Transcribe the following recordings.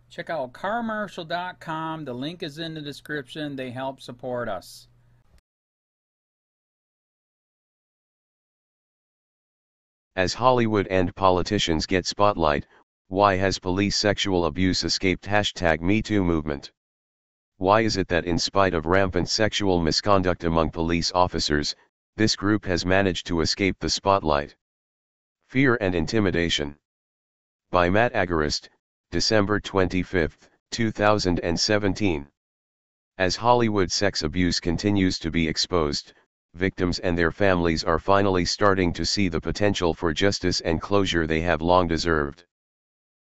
Check out carmarshal.com. The link is in the description. They help support us. As Hollywood and politicians get spotlight, why has police sexual abuse escaped #MeToo movement? Why is it that in spite of rampant sexual misconduct among police officers, this group has managed to escape the spotlight? Fear and Intimidation. By Matt Agarist, December 25, 2017. As Hollywood sex abuse continues to be exposed, victims and their families are finally starting to see the potential for justice and closure they have long deserved.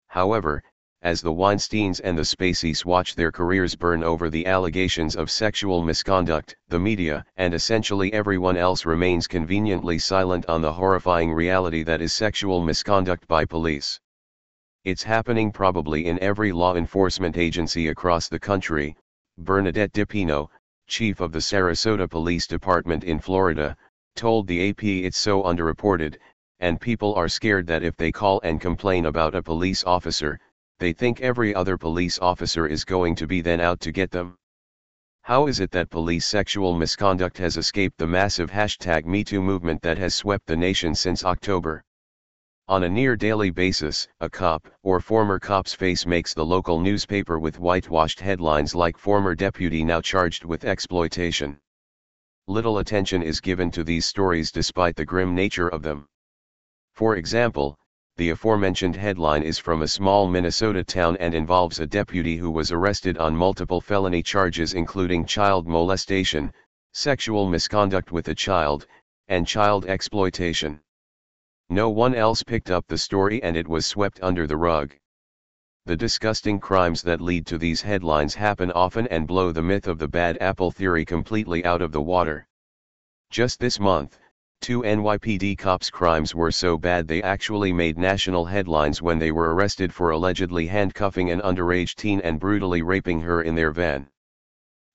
However, as the Weinsteins and the Spaceys watch their careers burn over the allegations of sexual misconduct, the media and essentially everyone else remains conveniently silent on the horrifying reality that is sexual misconduct by police. It's happening probably in every law enforcement agency across the country. Bernadette DiPino, chief of the Sarasota Police Department in Florida, told the AP it's so underreported, and people are scared that if they call and complain about a police officer, they think every other police officer is going to be then out to get them. How is it that police sexual misconduct has escaped the massive #MeToo movement that has swept the nation since October? On a near-daily basis, a cop or former cop's face makes the local newspaper with whitewashed headlines like "Former Deputy Now Charged with Exploitation." Little attention is given to these stories despite the grim nature of them. For example, the aforementioned headline is from a small Minnesota town and involves a deputy who was arrested on multiple felony charges including child molestation, sexual misconduct with a child, and child exploitation. No one else picked up the story and it was swept under the rug. The disgusting crimes that lead to these headlines happen often and blow the myth of the bad apple theory completely out of the water. Just this month, 2 NYPD cops' crimes were so bad they actually made national headlines when they were arrested for allegedly handcuffing an underage teen and brutally raping her in their van.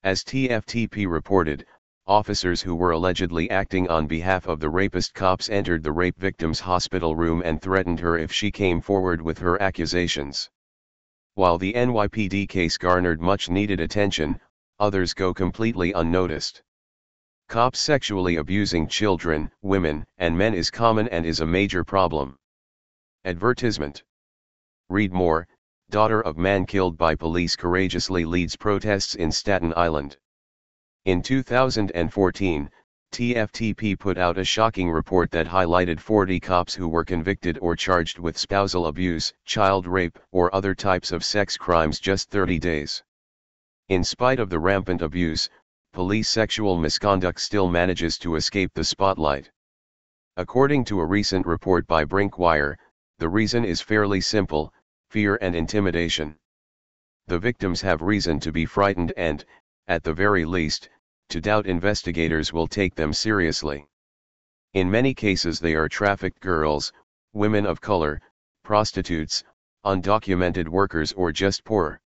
As TFTP reported, officers who were allegedly acting on behalf of the rapist cops entered the rape victim's hospital room and threatened her if she came forward with her accusations. While the NYPD case garnered much-needed attention, others go completely unnoticed. Cops sexually abusing children, women, and men is common and is a major problem. Advertisement. Read more. Daughter of man killed by police courageously leads protests in Staten Island. In 2014, TFTP put out a shocking report that highlighted 40 cops who were convicted or charged with spousal abuse, child rape, or other types of sex crimes just 30 days. In spite of the rampant abuse, police sexual misconduct still manages to escape the spotlight. According to a recent report by Brinkwire, the reason is fairly simple: fear and intimidation. The victims have reason to be frightened and, at the very least, to doubt investigators will take them seriously. In many cases they are trafficked girls, women of color, prostitutes, undocumented workers or just poor.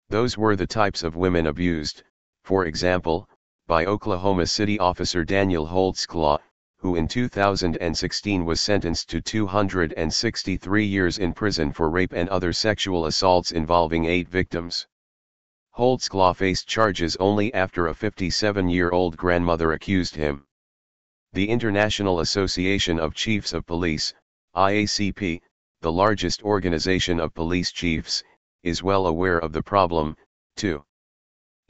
Those were the types of women abused, for example, by Oklahoma City officer Daniel Holtzclaw, who in 2016 was sentenced to 263 years in prison for rape and other sexual assaults involving 8 victims. Holtzclaw faced charges only after a 57-year-old grandmother accused him. The International Association of Chiefs of Police, IACP, the largest organization of police chiefs, is well aware of the problem, too.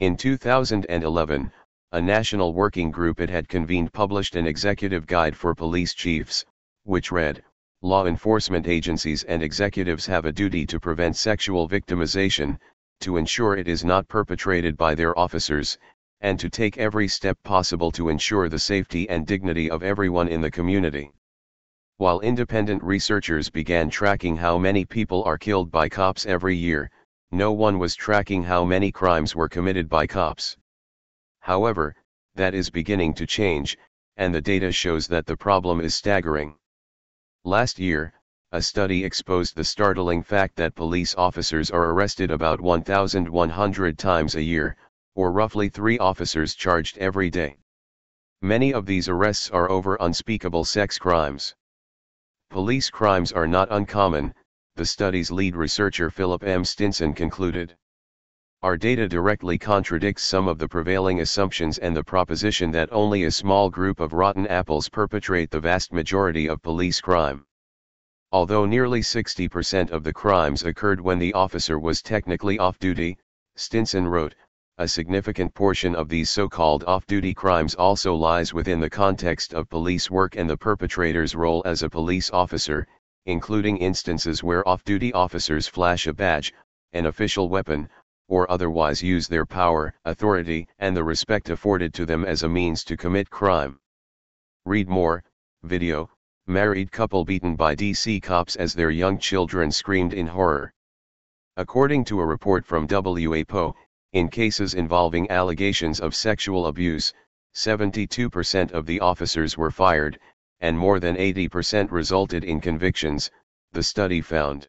In 2011, a national working group it had convened published an executive guide for police chiefs, which read, "Law enforcement agencies and executives have a duty to prevent sexual victimization, to ensure it is not perpetrated by their officers, and to take every step possible to ensure the safety and dignity of everyone in the community." While independent researchers began tracking how many people are killed by cops every year, no one was tracking how many crimes were committed by cops. However, that is beginning to change, and the data shows that the problem is staggering. Last year, a study exposed the startling fact that police officers are arrested about 1,100 times a year, or roughly 3 officers charged every day. Many of these arrests are over unspeakable sex crimes. Police crimes are not uncommon, the study's lead researcher Philip M. Stinson concluded. Our data directly contradicts some of the prevailing assumptions and the proposition that only a small group of rotten apples perpetrate the vast majority of police crime. Although nearly 60% of the crimes occurred when the officer was technically off-duty, Stinson wrote, a significant portion of these so-called off-duty crimes also lies within the context of police work and the perpetrator's role as a police officer, including instances where off-duty officers flash a badge, an official weapon, or otherwise use their power, authority, and the respect afforded to them as a means to commit crime. Read more, video, married couple beaten by DC cops as their young children screamed in horror. According to a report from WAPO, in cases involving allegations of sexual abuse, 72% of the officers were fired, and more than 80% resulted in convictions, the study found.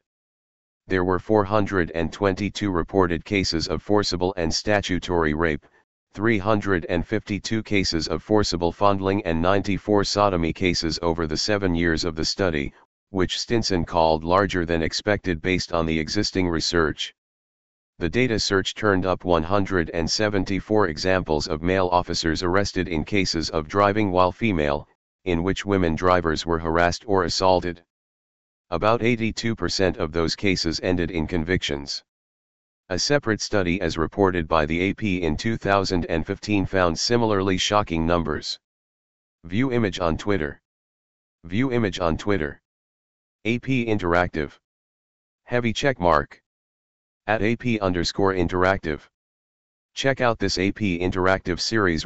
There were 422 reported cases of forcible and statutory rape, 352 cases of forcible fondling and 94 sodomy cases over the 7 years of the study, which Stinson called larger than expected based on the existing research. The data search turned up 174 examples of male officers arrested in cases of driving while female, in which women drivers were harassed or assaulted. About 82% of those cases ended in convictions. A separate study as reported by the AP in 2015 found similarly shocking numbers. View image on Twitter. View image on Twitter. AP Interactive. Heavy check mark. At AP_interactive. Check out this AP Interactive series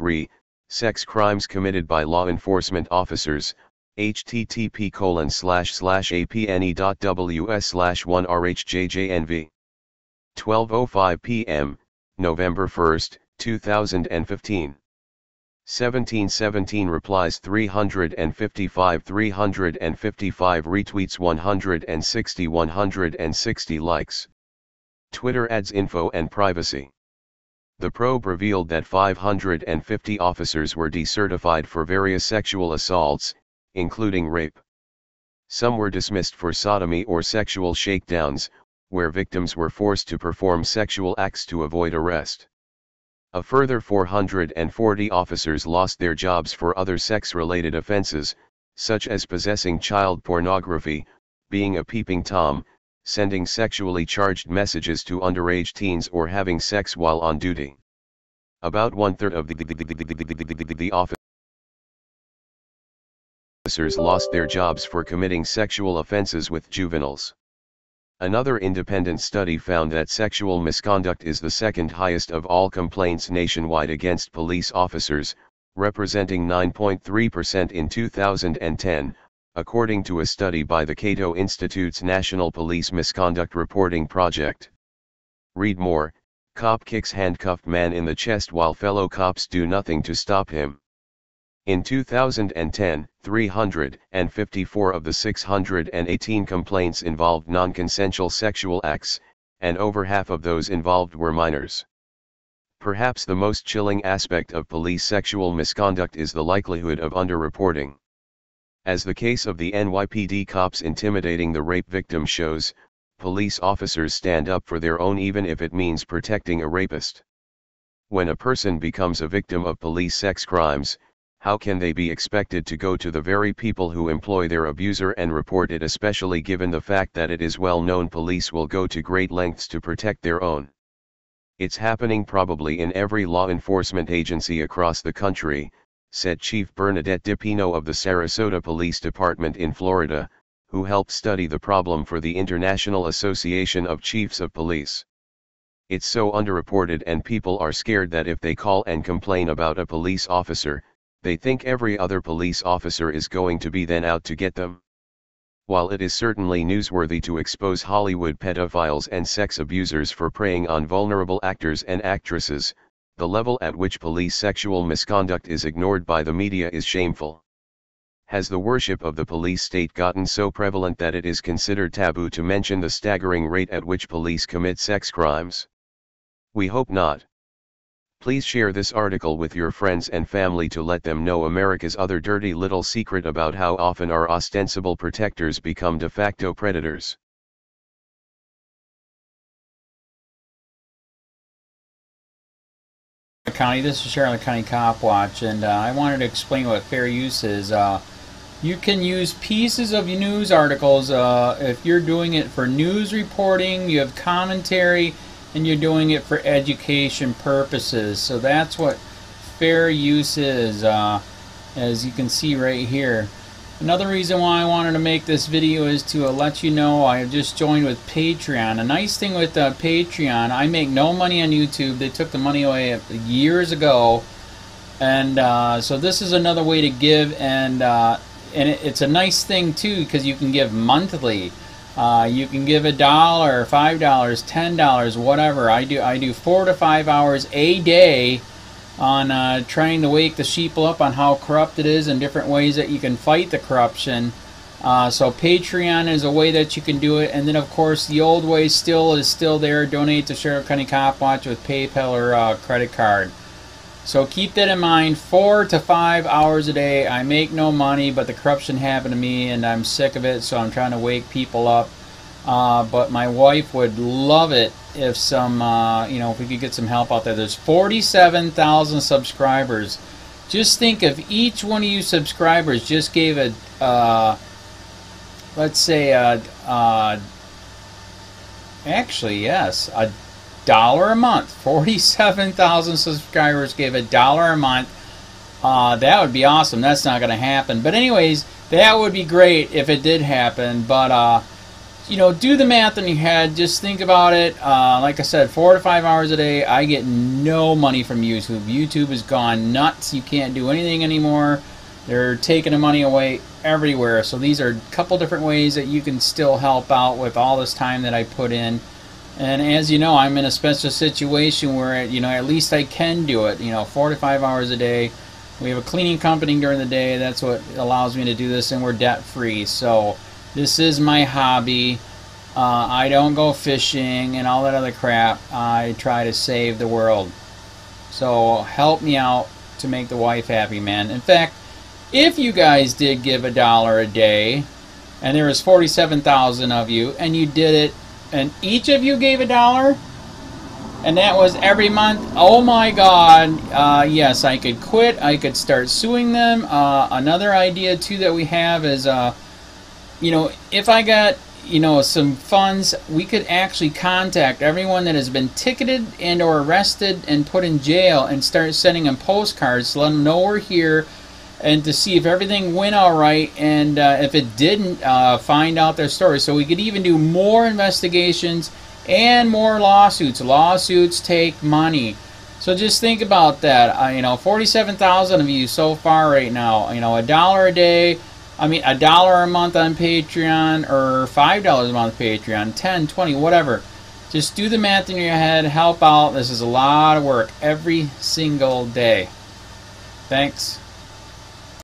Sex Crimes Committed by Law Enforcement Officers, http://apne.ws/1rhjjnv. 12:05 p.m., November 1, 2015. 1717 replies 355 retweets 160 likes. Twitter adds info and privacy. The probe revealed that 550 officers were decertified for various sexual assaults, including rape. Some were dismissed for sodomy or sexual shakedowns, where victims were forced to perform sexual acts to avoid arrest. A further 440 officers lost their jobs for other sex-related offenses, such as possessing child pornography, being a peeping Tom, sending sexually charged messages to underage teens or having sex while on duty. About one-third of the officers lost their jobs for committing sexual offenses with juveniles. Another independent study found that sexual misconduct is the second highest of all complaints nationwide against police officers, representing 9.3% in 2010, according to a study by the Cato Institute's National Police Misconduct Reporting Project. Read more, cop kicks handcuffed man in the chest while fellow cops do nothing to stop him. In 2010, 354 of the 618 complaints involved non-consensual sexual acts, and over half of those involved were minors. Perhaps the most chilling aspect of police sexual misconduct is the likelihood of underreporting. As the case of the NYPD cops intimidating the rape victim shows, police officers stand up for their own even if it means protecting a rapist. When a person becomes a victim of police sex crimes, how can they be expected to go to the very people who employ their abuser and report it, especially given the fact that it is well known police will go to great lengths to protect their own? It's happening probably in every law enforcement agency across the country, said Chief Bernadette DiPino of the Sarasota Police Department in Florida, who helped study the problem for the International Association of Chiefs of Police. It's so underreported and people are scared that if they call and complain about a police officer, they think every other police officer is going to be then out to get them. While it is certainly newsworthy to expose Hollywood pedophiles and sex abusers for preying on vulnerable actors and actresses, the level at which police sexual misconduct is ignored by the media is shameful. Has the worship of the police state gotten so prevalent that it is considered taboo to mention the staggering rate at which police commit sex crimes? We hope not. Please share this article with your friends and family to let them know America's other dirty little secret about how often our ostensible protectors become de facto predators. County. This is Charlotte County COPWATCH, and I wanted to explain what fair use is. You can use pieces of news articles if you're doing it for news reporting, you have commentary, and you're doing it for education purposes. So that's what fair use is, as you can see right here. Another reason why I wanted to make this video is to let you know I have just joined with Patreon. A nice thing with Patreon, I make no money on YouTube. They took the money away years ago, and so this is another way to give, and it's a nice thing too because you can give monthly. You can give $1, $5, $10, whatever. I do 4 to 5 hours a day on trying to wake the sheeple up on how corrupt it is and different ways that you can fight the corruption. So Patreon is a way that you can do it, and then of course the old way is still there. Donate to Charlotte County COPWATCH with PayPal or credit card. So keep that in mind. 4 to 5 hours a day. I make no money, but the corruption happened to me and I'm sick of it, so I'm trying to wake people up. But my wife would love it if if we could get some help out there. There's 47,000 subscribers. Just think if each one of you subscribers just gave let's say actually yes, $1 a month. 47,000 subscribers gave $1 a month. That would be awesome. That's not going to happen. But anyways, that would be great if it did happen. But do the math in your head. Just think about it. Like I said, 4 to 5 hours a day. I get no money from YouTube. YouTube has gone nuts. You can't do anything anymore. They're taking the money away everywhere. So these are a couple different ways that you can still help out with all this time that I put in. And as you know, I'm in a special situation where, at least I can do it. 4 to 5 hours a day. We have a cleaning company during the day. That's what allows me to do this, and we're debt free. So this is my hobby. I don't go fishing and all that other crap. I try to save the world. So help me out to make the wife happy, man. In fact, if you guys did give $1 a day, and there was 47,000 of you, and you did it, and each of you gave $1, and that was every month, oh my God, yes, I could quit. I could start suing them. Another idea too that we have is if I got some funds, we could actually contact everyone that has been ticketed and or arrested and put in jail and start sending them postcards to let them know we're here, and to see if everything went all right, and if it didn't, find out their story. So we could even do more investigations and more lawsuits. Lawsuits take money. So just think about that. 47,000 of you so far right now. $1 a day. $1 a month on Patreon, or $5 a month Patreon, 10, 20, whatever. Just do the math in your head. Help out. This is a lot of work every single day. Thanks.